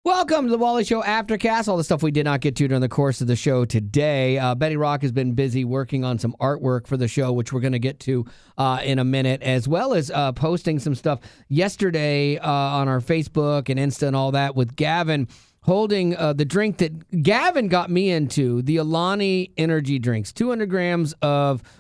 Welcome to the Wally Show Aftercast. All the stuff we did not get to during the course of the show today. Betty Rock has been busy working on some artwork for the show, which we're going to get to in a minute, as well as posting some stuff yesterday on our Facebook and Insta and all that with Gavin holding the drink that Gavin got me into, the Alani energy drinks, 200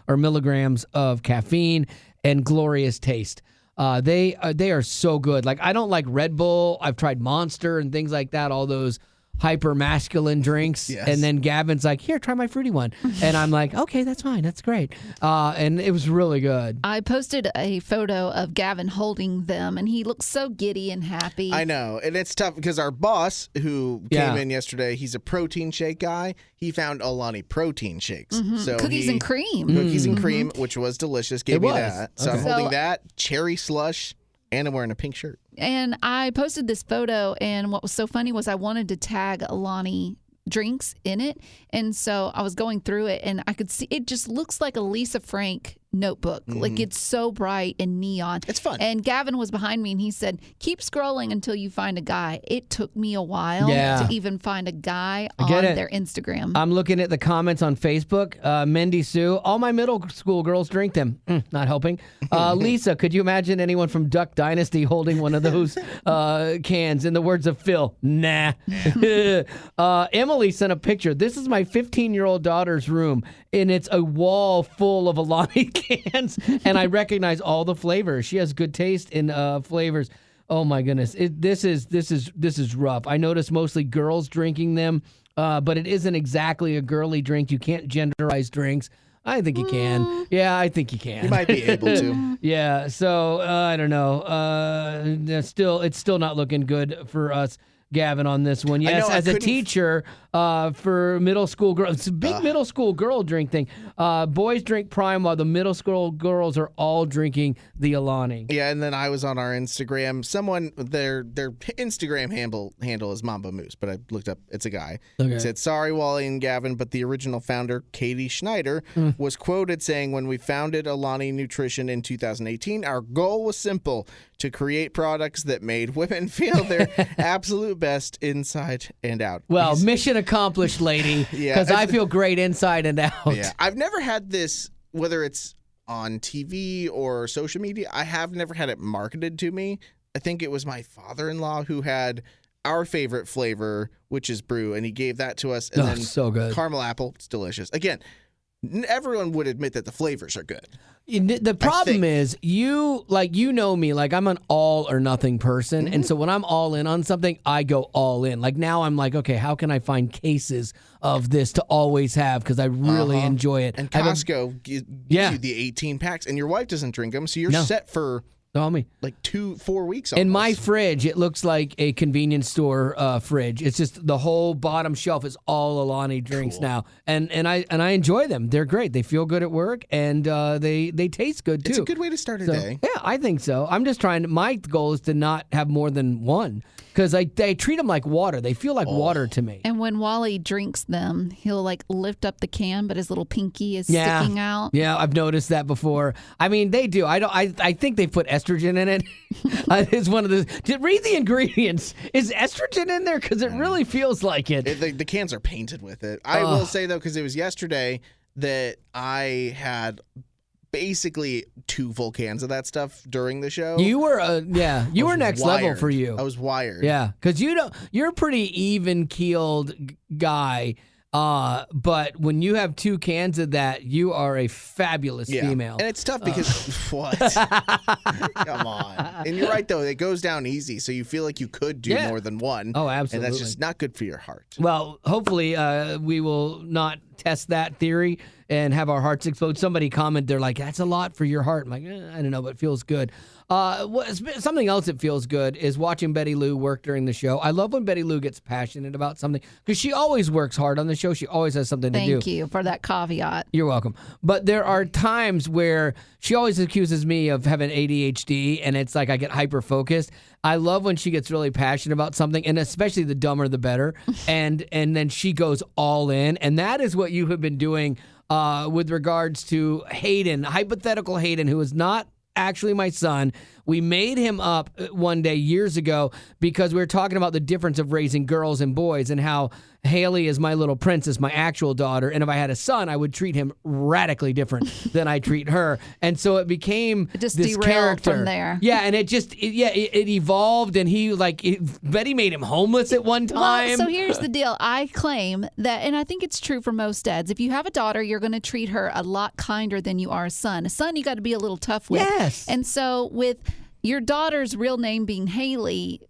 milligrams of caffeine and glorious taste. They are so good. Like, I don't like Red Bull. I've tried Monster and things like that, all those hyper masculine drinks. Yes. And then Gavin's like, here, try my fruity one. And I'm like, okay, that's fine. That's great. And it was really good. I posted a photo of Gavin holding them, and he looks so giddy and happy. I know. And it's tough because our boss, who came in yesterday, he's a protein shake guy. He found Alani protein shakes. Mm-hmm. So Cookies and cream. Cookies and cream, which was delicious. Gave me that. So Okay. I'm holding that, cherry slush, and I'm wearing a pink shirt. And I posted this photo, and what was so funny was I wanted to tag Alani drinks in it. And so I was going through it, and I could see it just looks like a Lisa Frank notebook. Like, it's so bright and neon. It's fun. And Gavin was behind me, and he said, keep scrolling until you find a guy. It took me a while to even find a guy on their Instagram. I'm looking at the comments on Facebook. Mindy Sue, all my middle school girls drink them. Not helping. Lisa, could you imagine anyone from Duck Dynasty holding one of those cans? In the words of Phil, nah. Emily sent a picture. This is my 15-year-old daughter's room, and it's a wall full of Alani cans, and I recognize all the flavors. She has good taste in flavors. Oh my goodness, this is rough. I notice mostly girls drinking them, but it isn't exactly a girly drink. You can't genderize drinks. I think you can. Yeah, I think you can. You might be able to. Yeah, so I don't know. It's still not looking good for us, Gavin, on this one. Yes, as a teacher for middle school girls, it's a big middle school girl drink thing. Boys drink Prime while the middle school girls are all drinking the Alani. Yeah, and then I was on our Instagram. Someone, their Instagram handle is Mamba Moose, but I looked up, it's a guy. Okay. It said, sorry, Wally and Gavin, but the original founder, Katie Schneider, was quoted saying, when we founded Alani Nutrition in 2018, our goal was simple, to create products that made women feel their absolute best inside and out. Well, mission accomplished, lady, because I feel great inside and out. Yeah, I've never had this, whether it's on TV or social media, I have never had it marketed to me. I think it was my father-in-law who had our favorite flavor, which is brew, and he gave that to us. And then so good. Caramel apple, it's delicious. Again, everyone would admit that the flavors are good. The problem is, you know me, like I'm an all or nothing person. And so when I'm all in on something, I go all in. Like now I'm like, okay, how can I find cases of this to always have? Because I really enjoy it. And Costco gives you the 18 packs, and your wife doesn't drink them, so you're set for like 2-4 weeks almost. In my fridge, it looks like a convenience store fridge. It's just the whole bottom shelf is all Alani drinks now, and I enjoy them. They're great. They feel good at work, and they taste good too. It's a good way to start a day. Yeah, I think so. I'm just trying. My goal is to not have more than one, because they treat them like water. They feel like water to me. And when Wally drinks them, he'll like lift up the can, but his little pinky is sticking out. Yeah, I've noticed that before. I mean, they do. I think they put estrogen in it. It's one of the. Read the ingredients. Is estrogen in there? Because it really feels like it. The cans are painted with it. I will say though, because it was yesterday that I had basically 2 full cans of that stuff during the show. You were you were next level for you. I was wired. Yeah, because you're a pretty even keeled guy. But when you have 2 cans of that, you are a fabulous female. And it's tough because what? Come on. And you're right though, it goes down easy, so you feel like you could do more than one. Oh, absolutely. And that's just not good for your heart. Well, hopefully we will not test that theory and have our hearts explode. Somebody commented, they're like, that's a lot for your heart. I'm like, I don't know, but it feels good. Something else that feels good is watching Betty Lou work during the show. I love when Betty Lou gets passionate about something, because she always works hard on the show. She always has something to do. Thank you for that caveat. You're welcome. But there are times where she always accuses me of having ADHD, and it's like I get hyper-focused. I love when she gets really passionate about something, and especially the dumber the better, and then she goes all in, and that is what you have been doing with regards to Hayden, Hypothetical Hayden, who is not actually my son. We made him up one day years ago because we were talking about the difference of raising girls and boys and how Haley is my little princess, my actual daughter. And if I had a son, I would treat him radically different than I treat her. And so it became just this derailed character. from there. Yeah, and it evolved, and Betty made him homeless at one time. Well, so here's the deal. I claim that, and I think it's true for most dads, if you have a daughter, you're going to treat her a lot kinder than you are a son. A son, you got to be a little tough with. Yes. And so with your daughter's real name being Haley,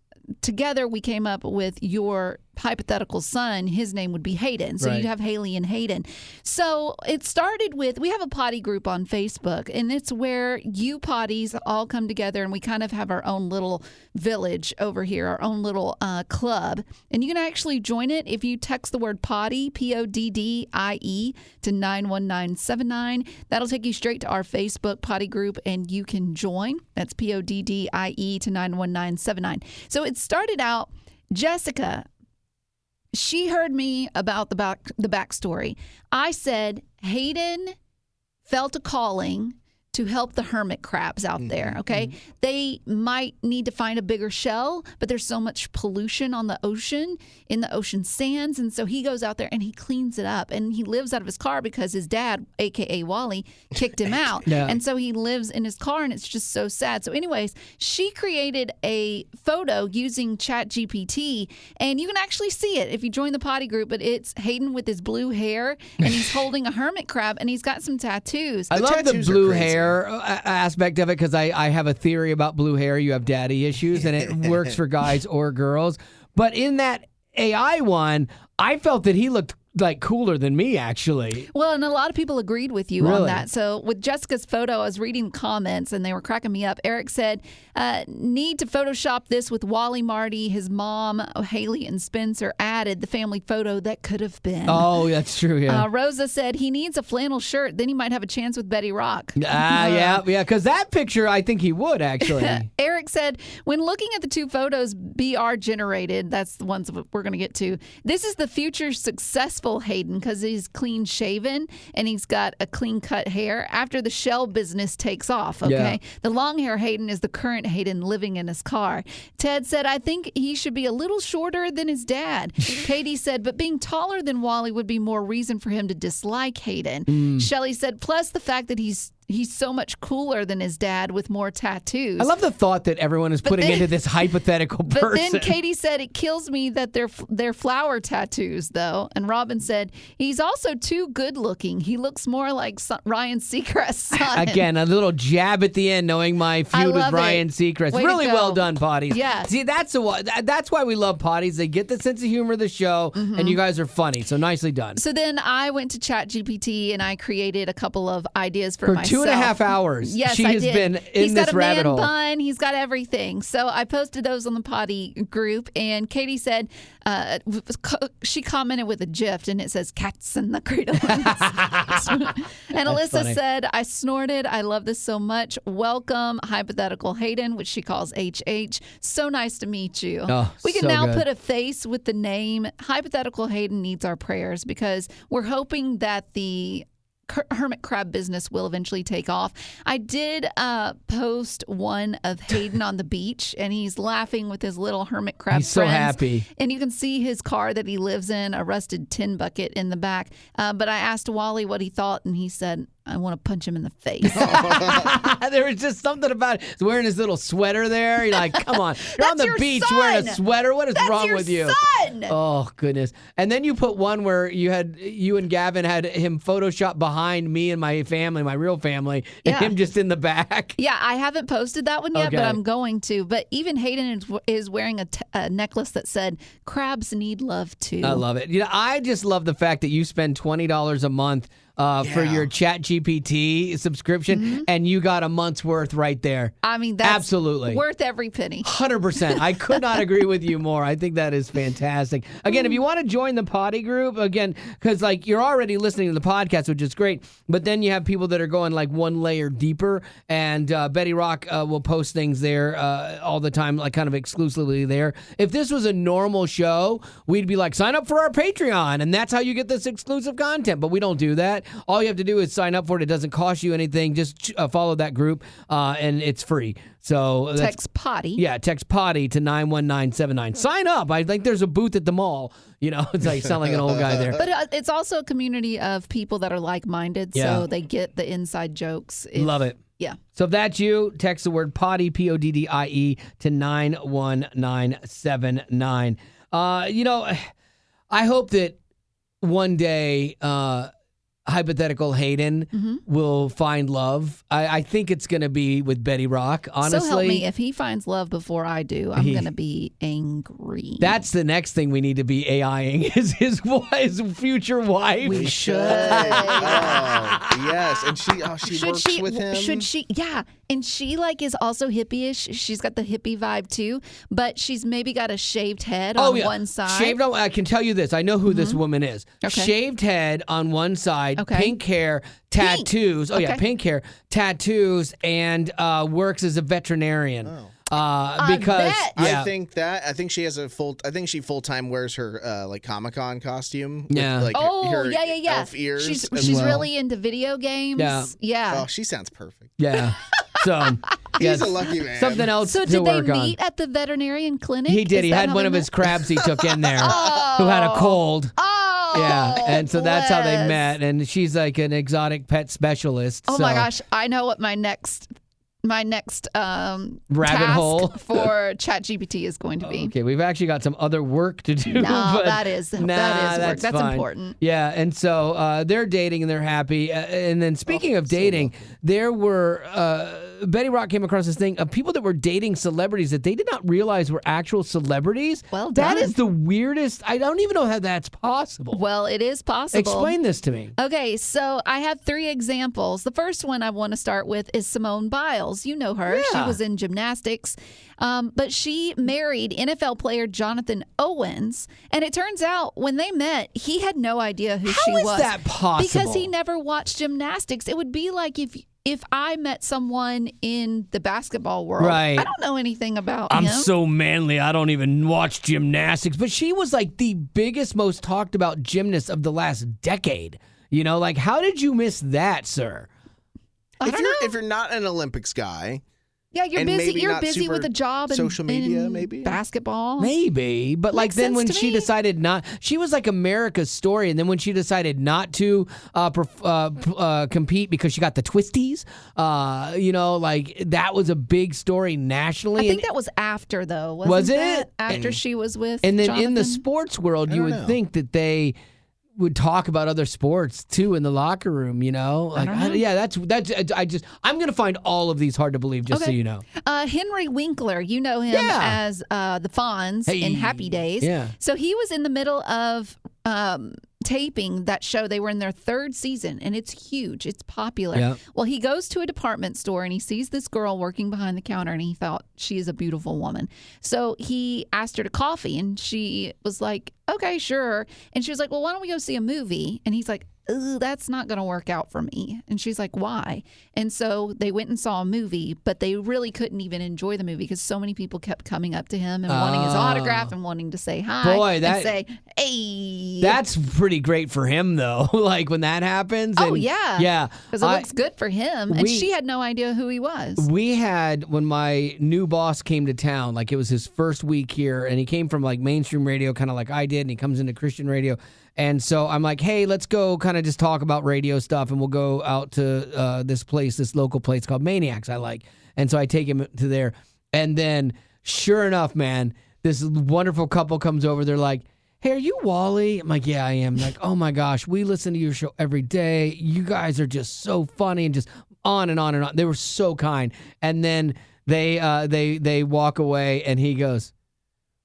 together we came up with your hypothetical son. His name would be Hayden. So Right. you'd have Haley and Hayden. So it started with, we have a potty group on Facebook, and it's where you potties all come together, and we kind of have our own little village over here, our own little club. And you can actually join it if you text the word potty, PODDIE, to 91979. That'll take you straight to our Facebook potty group, and you can join. That's PODDIE to 91979. So it started out, Jessica, she heard me about the backstory. I said Hayden felt a calling to help the hermit crabs out there, okay? They might need to find a bigger shell, but there's so much pollution on the ocean, in the ocean sands, and so he goes out there and he cleans it up, and he lives out of his car because his dad, a.k.a. Wally, kicked him out. Yeah. And so he lives in his car, and it's just so sad. So anyways, she created a photo using ChatGPT, and you can actually see it if you join the potty group, but it's Hayden with his blue hair, and he's holding a hermit crab, and he's got some tattoos. I love the tattoos are blue crazy. hair aspect of it because I have a theory about blue hair. You have daddy issues, and it works for guys or girls. But in that AI one, I felt that he looked like cooler than me, actually. Well, and a lot of people agreed with you on Really? that. So with Jessica's photo, I was reading comments and they were cracking me up. Eric said, need to Photoshop this with Wally, Marty, his mom, Haley, and Spencer added the family photo that could have been. Oh, that's true, yeah. Rosa said he needs a flannel shirt. Then he might have a chance with Betty Rock. Yeah, because that picture, I think he would, actually. Eric said, when looking at the two photos BR generated, that's the ones we're going to get to, this is the future successful Hayden because he's clean shaven and he's got a clean cut hair after the shell business takes off, okay? Yeah. The long hair Hayden is the current Hayden living in his car. Ted said, I think he should be a little shorter than his dad. Katie said, but being taller than Wally would be more reason for him to dislike Hayden. Shelley said, plus the fact that he's so much cooler than his dad with more tattoos. I love the thought that everyone is putting into this hypothetical But person. then Katie said, it kills me that they're flower tattoos, though. And Robin said, he's also too good looking. He looks more like Ryan Seacrest's son. Again, a little jab at the end, knowing my feud with love Ryan it. Seacrest. Way to Really go. well done, Potties. Yeah. See, that's why we love Potties. They get the sense of humor of the show, and you guys are funny. So nicely done. So then I went to ChatGPT and I created a couple of ideas for myself. 2.5 hours. Yes, she I has did. been in He's this got a rabbit man hole. bun. He's got everything. So I posted those on the potty group, and Katie said she commented with a GIF, and it says "cats in the cradle." And Alyssa funny. said, "I snorted. I love this so much. Welcome, Hypothetical Hayden, which she calls HH. So nice to meet you. Oh, we can so now good. put a face with the name. Hypothetical Hayden needs our prayers because we're hoping that the hermit crab business will eventually take off. I did post one of Hayden on the beach, and he's laughing with his little hermit crab He's so friends. happy. And you can see his car that he lives in, a rusted tin bucket in the back. But I asked Wally what he thought, and he said, I want to punch him in the face. There was just something about it. He's wearing his little sweater there. You're like, come on. You're on That's the your beach wearing a son. sweater. What is That's wrong your with you? son. Oh, goodness. And then you put one where you and Gavin had him Photoshop behind me and my family, my real family, and Yeah. him just in the back. Yeah, I haven't posted that one yet, Okay. but I'm going to. But even Hayden is wearing a necklace that said, crabs need love too. I love it. I just love the fact that you spend $20 a month for your ChatGPT subscription, and you got a month's worth right there. I mean, that's Absolutely. worth every penny. 100%. I could not agree with you more. I think that is fantastic. Again, if you want to join the potty group, again, because you're already listening to the podcast, which is great, but then you have people that are going one layer deeper, and Betty Rock will post things there all the time, kind of exclusively there. If this was a normal show, we'd be sign up for our Patreon, and that's how you get this exclusive content, but we don't do that. All you have to do is sign up for it. It doesn't cost you anything. Just follow that group, and it's free. So Text potty. Yeah, text potty to 91979. Sign up. I think there's a booth at the mall. It's like sound like an old guy there. But it's also a community of people that are like-minded, so they get the inside jokes. Love it. Yeah. So if that's you, text the word potty, PODDIE, to 91979. I hope that one day Hypothetical Hayden will find love. I think it's going to be with Betty Rock, honestly. So help me, if he finds love before I do, I'm going to be angry. That's the next thing we need to be AIing is his future wife. We should. Yes. And she works with him. Should she? Yeah. And she is also hippie-ish. She's got the hippie vibe too, but she's maybe got a shaved head on one side. Shaved. I can tell you this. I know who this woman is. Okay. Shaved head on one side, Okay. pink hair, tattoos. Pink. Pink hair, tattoos, and works as a veterinarian. Because bet. I think she has I think she full-time wears her Comic-Con costume. Yeah. With, her elf ears. She's really into video games. Yeah. Oh, she sounds perfect. Yeah. So He's a lucky man. Something else So to did they work on. meet at the veterinarian clinic? He did. Is He that had how one they of met? his crabs he took in there who had a cold. Oh, Yeah, and so that's how they bless. met. And she's like an exotic pet specialist. Oh so. my gosh, I know what my next rabbit task hole for ChatGPT is going to be. Okay, we've actually got some other work to do. No, but that is work. That's fine. important. Yeah, and so they're dating and they're happy. And then speaking of dating, there were Betty Rock came across this thing of people that were dating celebrities that they did not realize were actual celebrities. Well That done. is the weirdest. I don't even know how that's possible. Well, it is possible. Explain this to me. Okay, so I have 3 examples. The first one I want to start with is Simone Biles. You know her. Yeah. She was in gymnastics. But she married NFL player Jonathan Owens. And it turns out when they met, he had no idea who she was. How is that possible? Because he never watched gymnastics. It would be like if I met someone in the basketball world. Right. I don't know anything about him. I'm so manly, I don't even watch gymnastics. But she was like the biggest, most talked about gymnast of the last decade. How did you miss that, sir? If you're not an Olympics guy, yeah, you're and busy. maybe You're not busy super with a job and social media, and maybe basketball. Maybe, but Makes then sense when to she me. decided not, she was like America's story, and then when she decided not to compete because she got the twisties, that was a big story nationally. I think that was after though. Wasn't Was that it? after she was with? And then in Jonathan? the sports world, you don't would know. think that they would talk about other sports too in the locker room, I'm gonna find all of these hard to believe, just so Okay. you know. Henry Winkler, you know him Yeah. as the Fonz in Happy Days. Yeah. So he was in the middle of taping that show. They were in their 3rd season, and it's huge. It's popular. Yeah. Well, he goes to a department store, and he sees this girl working behind the counter, and he thought she is a beautiful woman. So he asked her to coffee, and she was like, okay, sure. And she was like, well, why don't we go see a movie? And he's like, ooh, that's not going to work out for me. And she's like, why? And so they went and saw a movie, but they really couldn't even enjoy the movie because so many people kept coming up to him and wanting his autograph and wanting to say hi. Boy, and say, hey. That's pretty great for him, though. Like when that happens. Oh, and- yeah. Yeah. Because it looks good for him. And we- she had no idea who he was. We had, when my new boss came to town, like it was his first week here, and he came from like mainstream radio, kind of like I did, and he comes into Christian radio. And so I'm like, hey, let's go kind of just talk about radio stuff, and we'll go out to this local place called Maniacs I like. And so I take him to there. And then sure enough, man, this wonderful couple comes over. They're like, hey, are you Wally? I'm like, yeah, I am. Like, oh my gosh, we listen to your show every day. You guys are just so funny, and just on and on and on. They were so kind. And then they walk away, and he goes,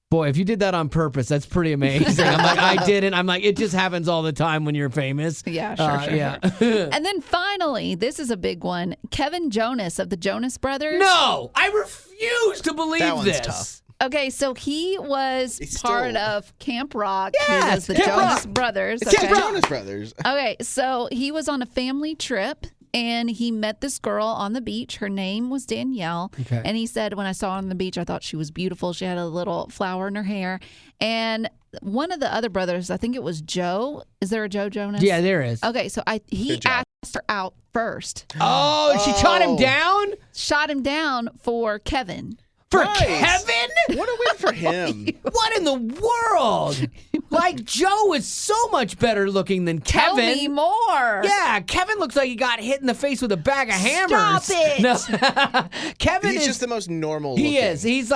boy, if you did that on purpose, that's pretty amazing. I'm like, I didn't. I'm like, it just happens all the time when you're famous. Yeah, sure. Yeah. And then finally, this is a big one. Kevin Jonas of the Jonas Brothers. No, I refuse to believe That one's this. tough. Okay, so he was He's part still- of Camp Rock. Yes, He was the Camp Jonas Rock. Brothers. It's Okay. the Jonas Brothers. Okay, so he was on a family trip and he met this girl on the beach. Her name was Danielle. Okay. And he said, when I saw her on the beach, I thought she was beautiful. She had a little flower in her hair. And one of the other brothers, I think it was Joe. Is there a Joe Jonas? Yeah, there is. Okay, so he asked her out first. Oh, she shot him down? Shot him down for Kevin. For Nice. Kevin? What a win for him. What in the world? Like, Joe is so much better looking than Kevin. Tell me more. Yeah, Kevin looks like he got hit in the face with a bag of hammers. Stop it. No. Kevin He's is just the most normal He looking. is. He's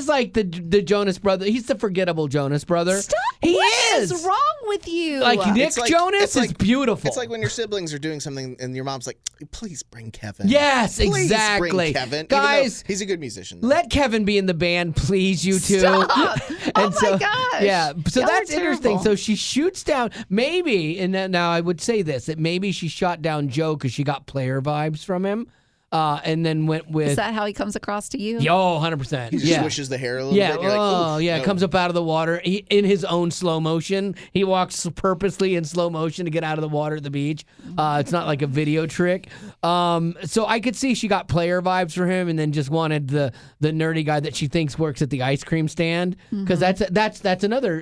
like the Jonas brother. He's the forgettable Jonas brother. Stop. He What is. is wrong with you? Like Nick It's like- Jonas it's is like- beautiful. It's like when your siblings are doing something and your mom's like, please bring Kevin. Yes, Please exactly. bring Kevin. Even Guys, though he's a good musician. though. let Kevin be in the band, please, you two. Stop. And Oh my gosh. Yeah, so Y'all are that's interesting. terrible. So she shoots down, maybe, and then, now I would say this, that maybe she shot down Joe because she got player vibes from him, and then went with, Is that how he comes across to you? 100%. He just Yeah. swishes the hair a little Yeah, bit. And you're like, yeah, no. comes up out of the water in his own slow motion. He walks purposely in slow motion to get out of the water at the beach. It's not like a video trick. So I could see she got player vibes for him, and then just wanted the nerdy guy that she thinks works at the ice cream stand, because that's another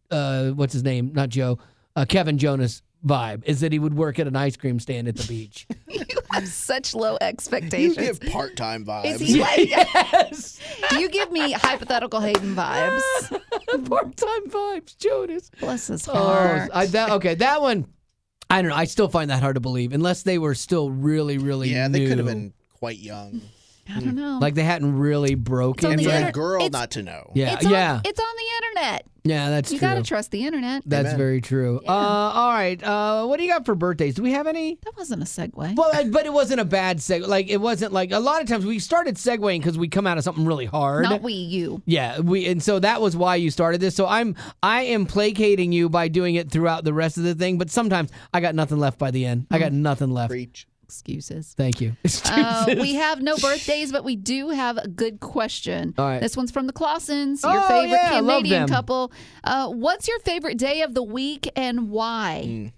what's his name? Not Joe, Kevin Jonas vibe, is that he would work at an ice cream stand at the beach. You have such low You expectations. give part-time vibes. Is he like, Yes, you give me hypothetical Hayden vibes. part-time vibes, Jonas. Bless his Oh, heart. that one, I don't know. I still find that hard to believe, unless they were still really, really Yeah, they could have new. been quite young. I don't know. Like they hadn't really broken on the For yet. a girl It's- not to know. Yeah, it's on, yeah, It's on the internet. yeah. That's You true. got to trust the internet. That's Amen. very true. All right. What do you got for birthdays? Do we have any? That wasn't a segue. Well, but it wasn't a bad seg. Like it wasn't like a lot of times we started segueing because we come out of something really hard. Not you. Yeah, and so that was why you started this. So I am placating you by doing it throughout the rest of the thing. But sometimes I got nothing left by the end. I got nothing left. Preach. Excuses. Thank you. We have no birthdays, but we do have a good question. All right. This one's from the Clausens, your Oh, favorite yeah, I love Canadian them. couple. What's your favorite day of the week and why?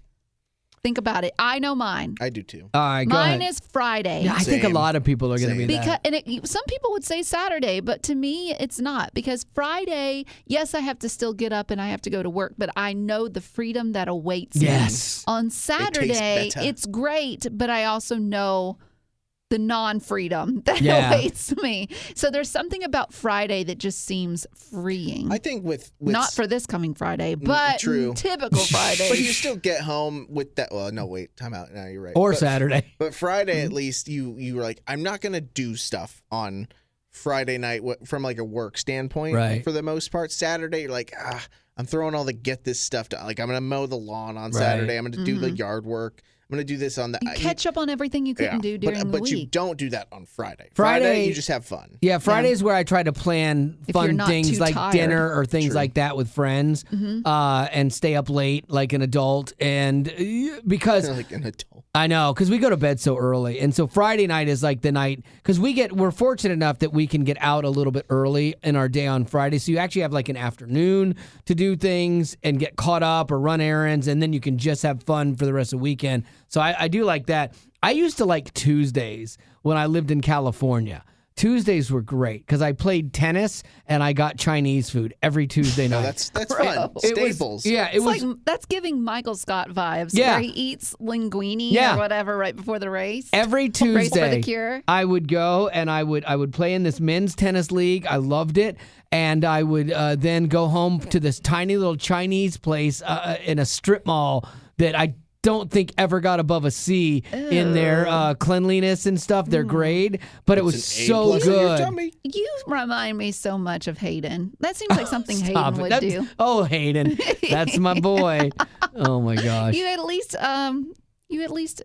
Think about it. I know mine. I do too. All right, go Mine ahead. is Friday. Yeah, I think a Same. lot of people are going to be Same. that. Some people would say Saturday, but to me, it's not. Because Friday, yes, I have to still get up and I have to go to work, but I know the freedom that awaits me. Yes. On Saturday, better. it's great, but I also know the non-freedom that Yeah. awaits me. So there's something about Friday that just seems freeing. I think with Not for this coming Friday, but true. typical Friday. But you still get home with that. Well, no, wait, time out. No, you're right. Or But- Mm-hmm. Saturday. But Friday, at least, you were like, I'm not gonna do stuff on Friday night from like a work standpoint. Right. For the most part, Saturday, you're like, I'm throwing all the get this stuff done. Like I'm gonna mow the lawn on Saturday. I'm gonna do the yard work. I'm gonna do this on the. you catch up on everything you couldn't do during the but week. you don't do that on Friday. Friday- you just have fun. Yeah, Friday is where I try to plan If you're fun not things too like tired. dinner or things True. like that with friends, and stay up late like an adult. And because Like an adult. I know, because we go to bed so early, and so Friday night is like the night because we're fortunate enough that we can get out a little bit early in our day on Friday. So you actually have like an afternoon to do things and get caught up or run errands, and then you can just have fun for the rest of the weekend. So I do like that. I used to like Tuesdays when I lived in California. Tuesdays were great because I played tennis and I got Chinese food every Tuesday night. No, that's fun. It was- Staples. yeah, it It's was. like that's giving Michael Scott vibes. Yeah. Where he eats linguine Yeah. or whatever right before the race. Every Race for the Tuesday, cure. I would go and I would play in this men's tennis league. I loved it, and I would then go home to this tiny little Chinese place in a strip mall that I don't think ever got above a C in their cleanliness and stuff, their grade, but it was It's an so A+ in your good. tummy. You remind me so much of Hayden. That seems like something Stop Hayden it. would That's- do. Oh, Hayden, that's my boy. Oh my gosh. You at least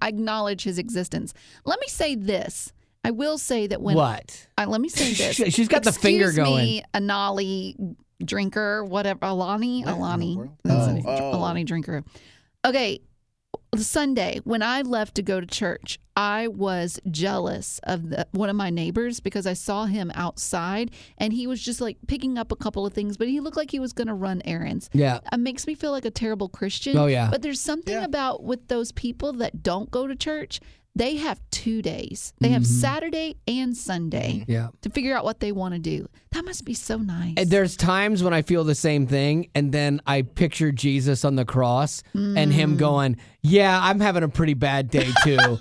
acknowledge his existence. Let me say this. I will say that when What? let me say this. She's got the finger Excuse going. me, Anali drinker, whatever. Alani. What in the world? That's Oh. Alani drinker. Okay, Sunday, when I left to go to church, I was jealous of one of my neighbors because I saw him outside and he was just like picking up a couple of things, but he looked like he was going to run errands. Yeah. It makes me feel like a terrible Christian. Oh, yeah. But there's something about with those people that don't go to church. They have 2 days. They have Saturday and Sunday to figure out what they want to do. That must be so nice. And there's times when I feel the same thing, and then I picture Jesus on the cross and him going, yeah, I'm having a pretty bad day too.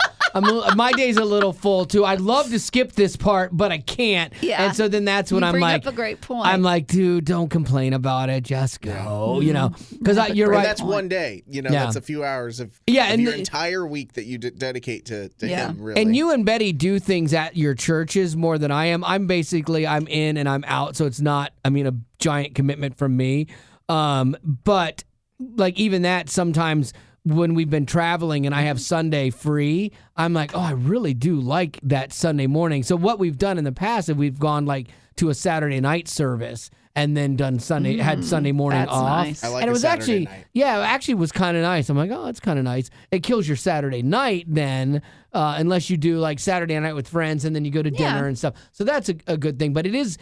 My day's a little full too. I'd love to skip this part, but I can't. Yeah. And so then that's when You I'm bring like, up a great point. I'm like, dude, don't complain about it. Just go, you know, because you're Or right. that's one day. You know, that's a few hours of and your entire week that you dedicate to him, really. And you and Betty do things at your churches more than I am. I'm in and I'm out, so it's not, a giant commitment from me. But like even that sometimes when we've been traveling and I have Sunday free, I'm like, oh, I really do like that Sunday morning. So what we've done in the past is we've gone like to a Saturday night service and then done had Sunday morning That's off. nice. I like and it was Saturday night. it actually was kind of nice. I'm like, oh, that's kind of nice. It kills your Saturday night then, unless you do like Saturday night with friends and then you go to dinner and stuff. So that's a good thing. But it is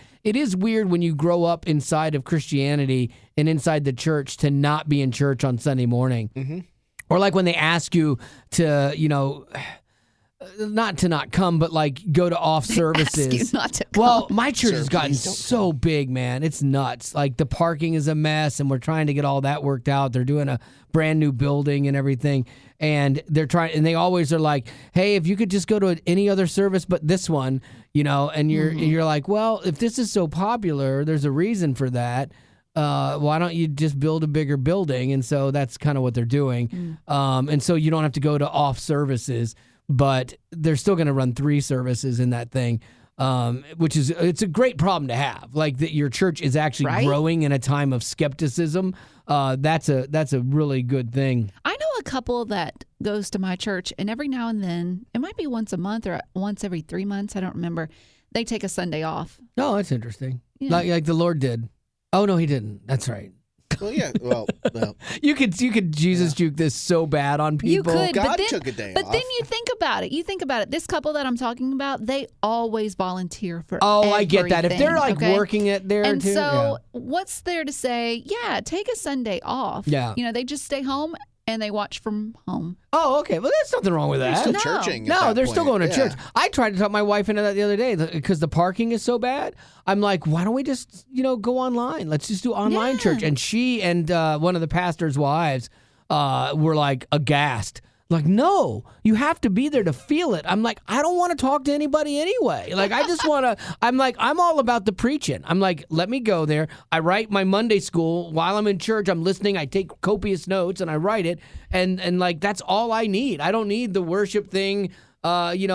weird when you grow up inside of Christianity and inside the church to not be in church on Sunday morning. Mm-hmm. Or like when they ask you to, not come, but like go to off services. Ask you not to come. Well, my church has gotten so big, man. It's nuts. Like the parking is a mess, and we're trying to get all that worked out. They're doing a brand new building and everything, and they always are like, "Hey, if you could just go to any other service but this one, And you're like, well, if this is so popular, there's a reason for that. Why don't you just build a bigger building? And so that's kind of what they're doing. And so you don't have to go to off services, but they're still going to run 3 services in that thing, it's a great problem to have. Like that your church is actually growing in a time of skepticism. That's a really good thing. I know a couple that goes to my church, and every now and then, it might be once a month or once every 3 months, I don't remember, they take a Sunday off. Oh, that's interesting. Yeah. Like the Lord did. Oh, no, he didn't. That's right. Well, yeah. Well. You could Jesus juke this so bad on people. You could. God but then, took a day But off. then you think about it. This couple that I'm talking about, they always volunteer for Oh, I get that. If they're like okay? working it there and too. so what's there to say, take a Sunday off. Yeah. They just stay home and they watch from home. Oh, okay. Well, there's nothing wrong with that. Still churching. No, they're still going to church. I tried to talk my wife into that the other day because the parking is so bad. I'm like, why don't we just, go online? Let's just do online church. And she and one of the pastor's wives were like aghast. Like, no, you have to be there to feel it. I'm like, I don't want to talk to anybody anyway. Like, I just want to, I'm all about the preaching. I'm like, let me go there. I write my Monday school while I'm in church. I'm listening. I take copious notes and I write it. And like, that's all I need. I don't need the worship thing. But they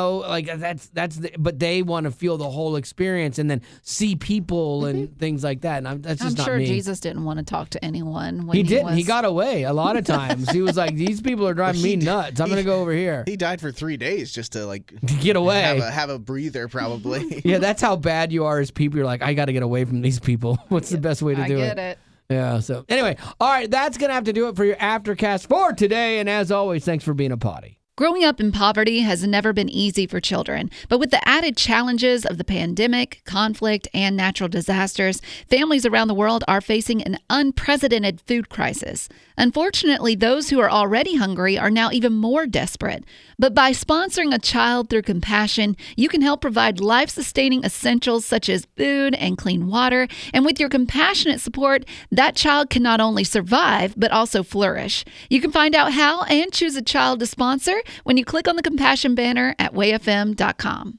want to feel the whole experience and then see people and things like that. And that's just I'm sure not me. Jesus didn't want to talk to anyone. When He didn't. He got away a lot of times. He was like, these people are driving me nuts. I'm going to go over here. He died for 3 days just to get away. Have a breather, probably. Yeah, that's how bad you are as people. You're like, I got to get away from these people. What's the best way to do it? I get it. Yeah, so anyway, all right, that's going to have to do it for your Aftercast for today. And as always, thanks for being a potty. Growing up in poverty has never been easy for children, but with the added challenges of the pandemic, conflict, and natural disasters, families around the world are facing an unprecedented food crisis. Unfortunately, those who are already hungry are now even more desperate. But by sponsoring a child through compassion, you can help provide life-sustaining essentials such as food and clean water. And with your compassionate support, that child can not only survive, but also flourish. You can find out how and choose a child to sponsor when you click on the compassion banner at wayfm.com.